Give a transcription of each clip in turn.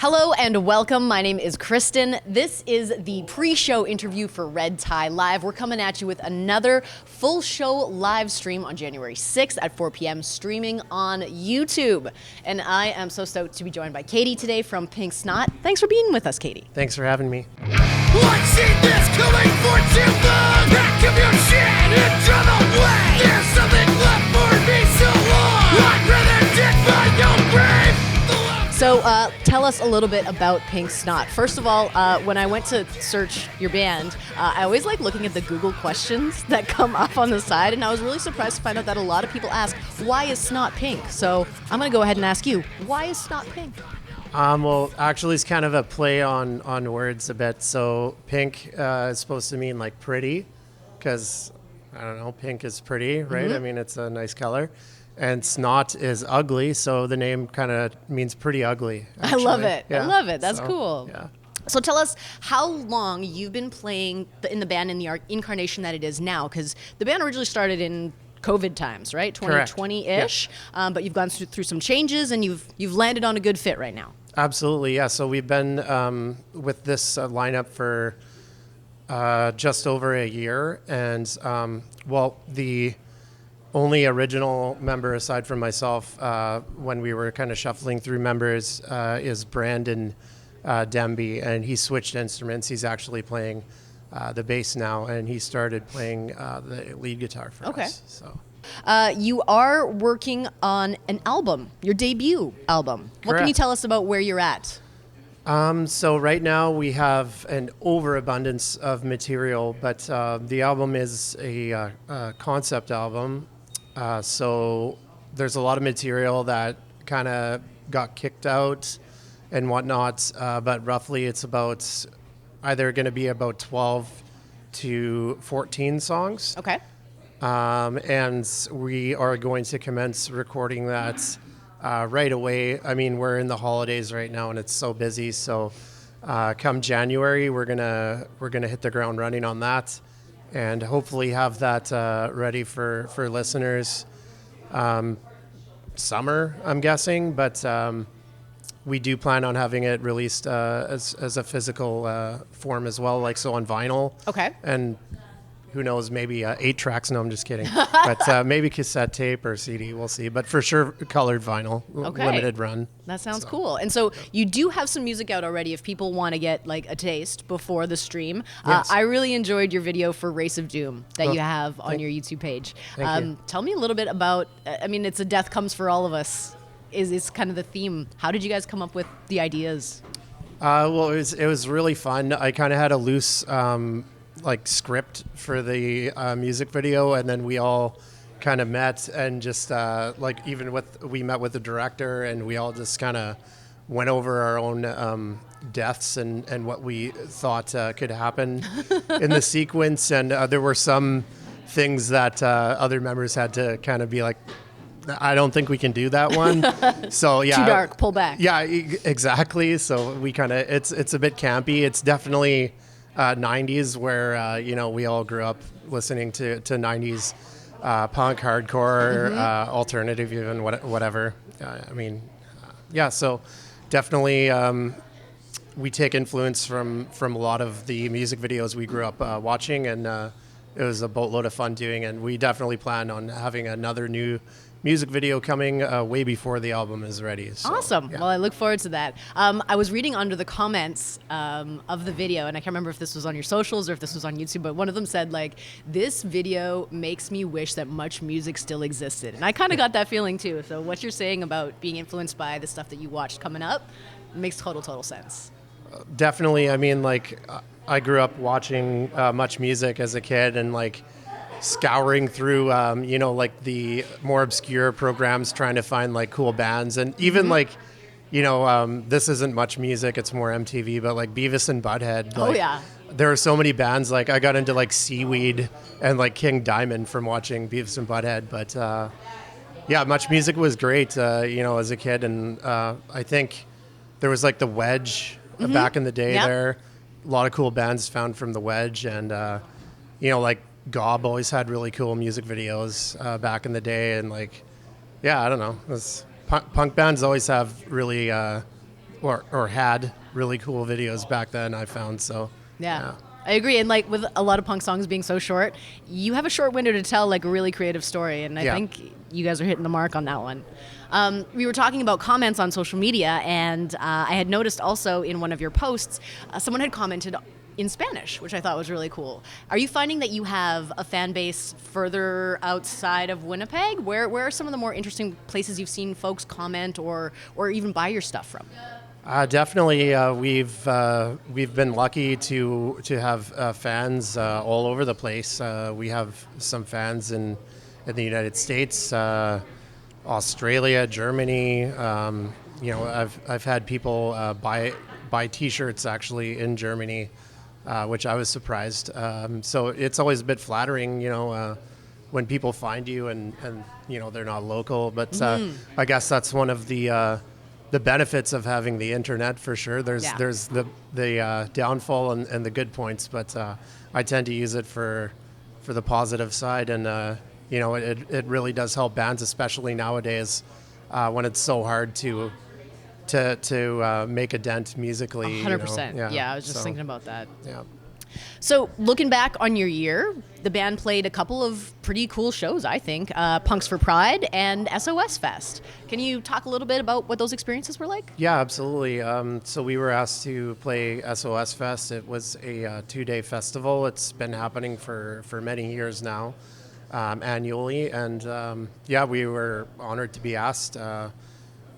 Hello and welcome. My name is Kristin. This is the pre-show interview for Red Tie Live. We're coming at you with another full show live stream on January 6th at 4 p.m. streaming on YouTube. And I am so stoked to be joined by Katie today from Pink Snot. Thanks for being with us, Katie. Thanks for having me. I've seen this coming for too long. Pack up your shit and drive away. There's something left for me so long. I'd rather dig my own grave. So tell us a little bit about Pink Snot. First of all, when I went to search your band, I always like looking at the Google questions that come up on the side, and I was really surprised to find out that a lot of people ask, why is snot pink? So I'm going to go ahead and ask you, why is snot pink? Well, actually, it's kind of a play on words a bit. So pink is supposed to mean like pretty, because, I don't know, pink is pretty, right? Mm-hmm. I mean, it's a nice color. And snot is ugly, so the name kind of means pretty ugly. Actually. I love it. Yeah. I love it. That's cool. Yeah. So tell us how long you've been playing in the band in the incarnation that it is now, because the band originally started in COVID times, right? 2020-ish. Yeah. But you've gone through some changes, and you've landed on a good fit right now. Absolutely, yeah. So we've been with this lineup for just over a year, and the only original member aside from myself when we were kind of shuffling through members is Brandon Demby, and he switched instruments. He's actually playing the bass now, and he started playing the lead guitar for us. So. You are working on an album, your debut album. Correct. What can you tell us about where you're at? So right now we have an overabundance of material, but the album is a concept album. So there's a lot of material that kind of got kicked out and whatnot, but roughly it's about either going to be about 12 to 14 songs. Okay. And we are going to commence recording that right away. I mean, we're in the holidays right now and it's so busy. So come January, we're gonna hit the ground running on that, and hopefully have that ready for listeners summer, I'm guessing. But we do plan on having it released as a physical form as well, like so on vinyl. Okay. And who knows, maybe 8 tracks. No, I'm just kidding. But maybe cassette tape or CD, we'll see. But for sure, colored vinyl, limited run. That sounds cool. And so you do have some music out already if people want to get like a taste before the stream. Yes. I really enjoyed your video for Race of Doom that you have on your YouTube page. Thank you. Tell me a little bit about, I mean, it's a death comes for all of us is kind of the theme. How did you guys come up with the ideas? Well, it was really fun. I kind of had a loose script for the music video, and then we all kind of met and just we met with the director, and we all just kind of went over our own deaths and what we thought could happen in the sequence. And there were some things that other members had to kind of be like, I don't think we can do that one. So yeah, too dark, pull back. Yeah, exactly. So we kind of it's a bit campy. It's definitely 90s where we all grew up listening to 90s punk, hardcore, alternative, even whatever. So definitely we take influence from a lot of the music videos we grew up watching, and it was a boatload of fun doing. And we definitely plan on having another new music video coming way before the album is ready. So, awesome. Yeah. Well, I look forward to that. I was reading under the comments of the video, and I can't remember if this was on your socials or if this was on YouTube, but one of them said, like, this video makes me wish that much music still existed. And I kind of got that feeling too. So what you're saying about being influenced by the stuff that you watched coming up makes total sense. Definitely. I mean, I grew up watching much music as a kid, and scouring through, the more obscure programs, trying to find cool bands. And even this isn't much music, it's more MTV, but Beavis and Butthead. Oh yeah. There are so many bands. I got into Seaweed and King Diamond from watching Beavis and Butthead. But much music was great, as a kid. And I think there was the Wedge back in the day. Yep. There. A lot of cool bands found from the Wedge, and Gob always had really cool music videos back in the day, and I don't know. Punk bands always have really or had really cool videos back then, I found. So Yeah. I agree. And like with a lot of punk songs being so short, you have a short window to tell like a really creative story. And I think you guys are hitting the mark on that one. We were talking about comments on social media, and I had noticed also in one of your posts, someone had commented in Spanish, which I thought was really cool. Are you finding that you have a fan base further outside of Winnipeg? Where are some of the more interesting places you've seen folks comment or even buy your stuff from? Definitely, we've been lucky to have fans all over the place. We have some fans in the United States, Australia, Germany. I've had people buy T-shirts actually in Germany, which I was surprised. So it's always a bit flattering, when people find you and they're not local. But I guess that's one of the benefits of having the internet, for sure. There's the downfall and the good points, but I tend to use it for the positive side, and it really does help bands, especially nowadays when it's so hard to make a dent musically. 100%. Yeah, I was just thinking about that. Yeah. So looking back on your year, the band played a couple of pretty cool shows, I think. Punks for Pride and SOS Fest. Can you talk a little bit about what those experiences were like? Yeah, absolutely. So we were asked to play SOS Fest. It was a 2-day festival. It's been happening for many years now, annually. And we were honored to be asked.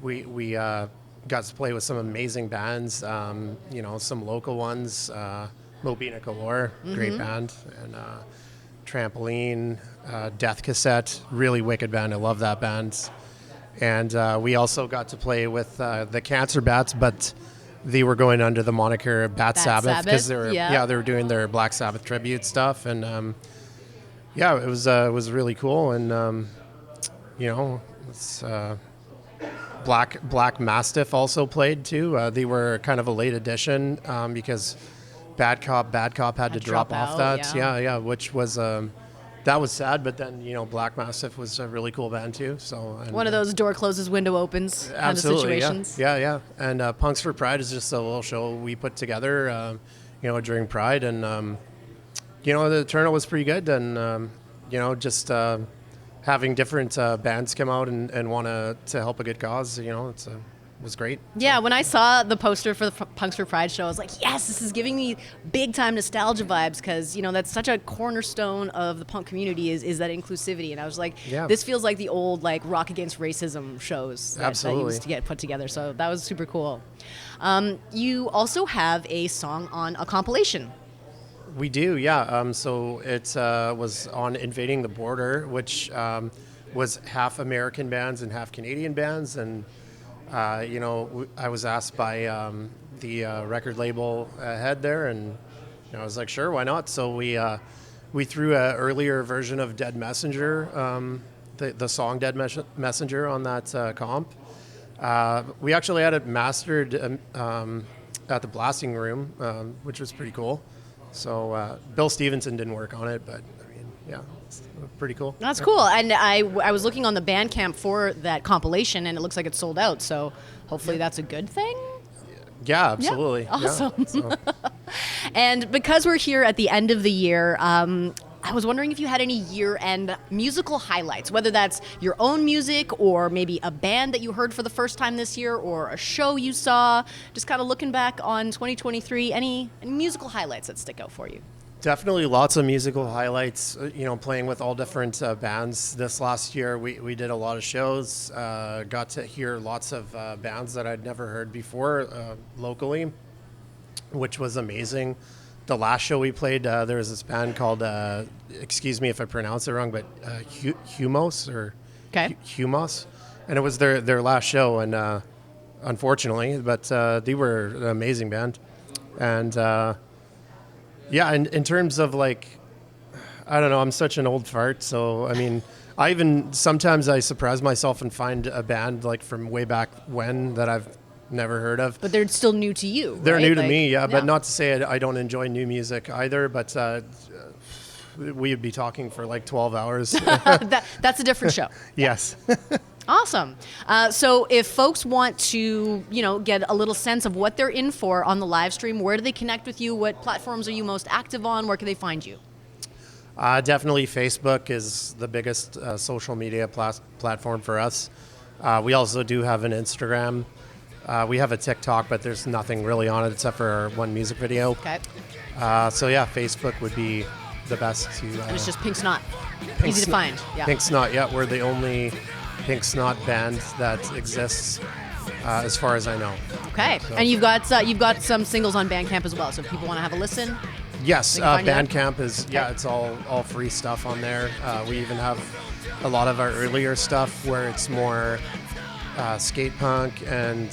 We got to play with some amazing bands, some local ones. Mobina Galore, great band, and Trampoline, Death Cassette, really wicked band. I love that band. And we also got to play with the Cancer Bats, but they were going under the moniker Bat Sabbath because they were doing their Black Sabbath tribute stuff, and it was really cool. And it's Black Mastiff also played too. They were kind of a late addition because Bad Cop had to drop off that. Which was that was sad, but then Black Mastiff was a really cool band too. So one of those door closes, window opens kind of situations. Yeah. And Punks for Pride is just a little show we put together, during Pride, and the turnout was pretty good, and just having different bands come out and want to help a good cause, was great. Yeah, when I saw the poster for the Punks for Pride show, I was like, yes, this is giving me big time nostalgia vibes, because that's such a cornerstone of the punk community is that inclusivity. And I was like, this feels like the old like Rock Against Racism shows that used to get put together. So that was super cool. You also have a song on a compilation. We do, yeah. So it was on Invading the Border, which was half American bands and half Canadian bands, and I was asked by the record label head there, and I was like, sure, why not? So we threw an earlier version of Dead Messenger, the song Dead Messenger, on that comp. We actually had it mastered at the Blasting Room, which was pretty cool. So Bill Stevenson didn't work on it, but it's pretty cool. That's cool. And I was looking on the Bandcamp for that compilation, and it looks like it's sold out. So hopefully that's a good thing. Yeah, absolutely. Yeah, awesome. And because we're here at the end of the year, I was wondering if you had any year-end musical highlights, whether that's your own music or maybe a band that you heard for the first time this year or a show you saw. Just kind of looking back on 2023, any musical highlights that stick out for you? Definitely lots of musical highlights, playing with all different bands. This last year, we did a lot of shows, got to hear lots of bands that I'd never heard before locally, which was amazing. The last show we played, there was this band called, excuse me if I pronounce it wrong, but Humos, Humos, and it was their last show, and unfortunately, but they were an amazing band. And in terms of I don't know, I'm such an old fart, so I mean, sometimes I surprise myself and find a band from way back when that I've never heard of. But they're still new to you, They're right? new to me, but not to say I don't enjoy new music either, but we would be talking for 12 hours. That's a different show. Yes. Awesome. So if folks want to, get a little sense of what they're in for on the live stream, where do they connect with you? What platforms are you most active on? Where can they find you? Definitely Facebook is the biggest social media platform for us. We also do have an Instagram. We have a TikTok, but there's nothing really on it except for one music video. Okay. So yeah, Facebook would be the best to... and it's just Pink Snot. Easy to find. Yeah. Pink Snot, yeah. We're the only Pink Snot band that exists as far as I know. Okay. So. And you've got some singles on Bandcamp as well, so if people want to have a listen... Yes, Bandcamp is, it's all free stuff on there. We even have a lot of our earlier stuff where it's more skate punk and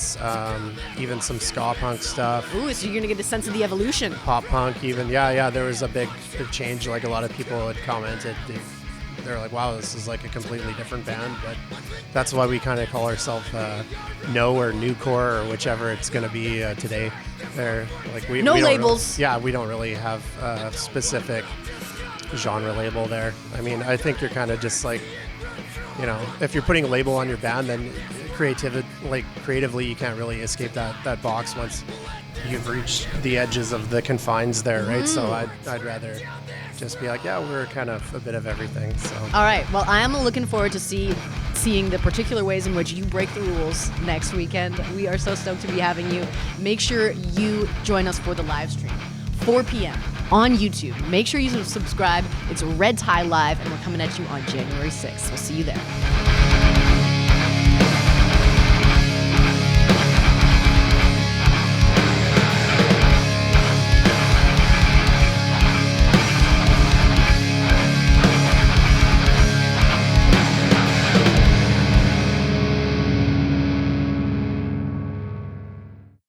even some ska punk stuff. Ooh, so you're going to get a sense of the evolution. Pop punk even, yeah, there was a big change. Like a lot of people had commented, they're like, wow, this is like a completely different band, but that's why we kind of call ourselves No or Newcore or whichever it's going to be today. They're like we don't labels. Really, we don't really have a specific genre label there. I mean, I think you're kind of just like, if you're putting a label on your band, then creatively you can't really escape that box once you've reached the edges of the confines there, right? So I'd rather just be like, we're kind of a bit of everything. So. All right. Well, I am looking forward to seeing the particular ways in which you break the rules next weekend. We are so stoked to be having you. Make sure you join us for the live stream, 4 p.m. on YouTube. Make sure you subscribe. It's Red Tie Live, and we're coming at you on January 6th. We'll see you there.